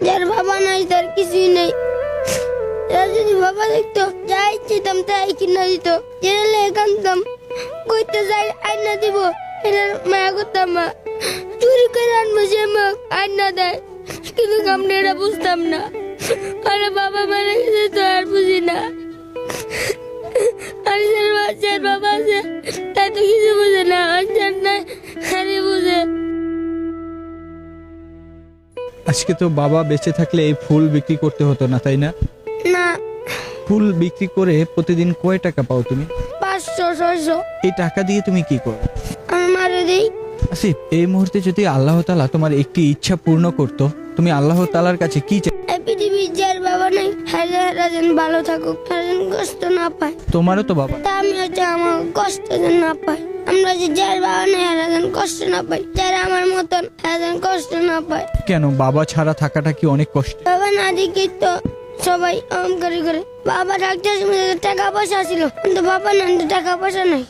যার বাবা নাই তার কিছুই নেই। এরা যদি বাবা দেখতো যাই চিতাম তাই কিনা দিত, জেলে কানতাম, কইতে যাই আইনা দিব, এটার মায়া করতাম মা। চুরি করে আনবো সে মা আইনা দেয়, কিন্তু আমরা এটা বুঝতাম না। আরে বাবা মারা গেছে তো আর বুঝি না। আর যার বাবা আছে তাই তো কিছু বুঝে না, আর যার নাই আরে বুঝে। আজকে তো বাবা বেঁচে থাকলে এই ফুল বিক্রি করতে হতো না, তাই না? না, ফুল বিক্রি করে প্রতিদিন কয় টাকা পাও তুমি? 500-600 এই টাকা দিয়ে তুমি কি করো? আমি মারে দিই। আসিফ, এই মুহূর্তে যদি আল্লাহ তাআলা তোমার একটি ইচ্ছা পূর্ণ করতো, তুমি আল্লাহ তাআলার কাছে কি এই পৃথিবীর যার বাবা নেই হাজার যেন ভালো থাকুক, তারা যেন কষ্ট না পায়। তোমারও তো বাবা। তা আমি হচ্ছে আমার কষ্ট যেন না পায়। আমরা যে যার বাবা নেই এরা যেন কষ্ট না পায়, যারা আমার মতন এরা যেন কষ্ট না পায়। কেন, বাবা ছাড়া থাকাটা কি অনেক কষ্ট? বাবা না দেখি তো সবাই অহংকারী করে। বাবা ডাক্তার টাকা পয়সা ছিল, কিন্তু বাবা না, টাকা পয়সা নাই।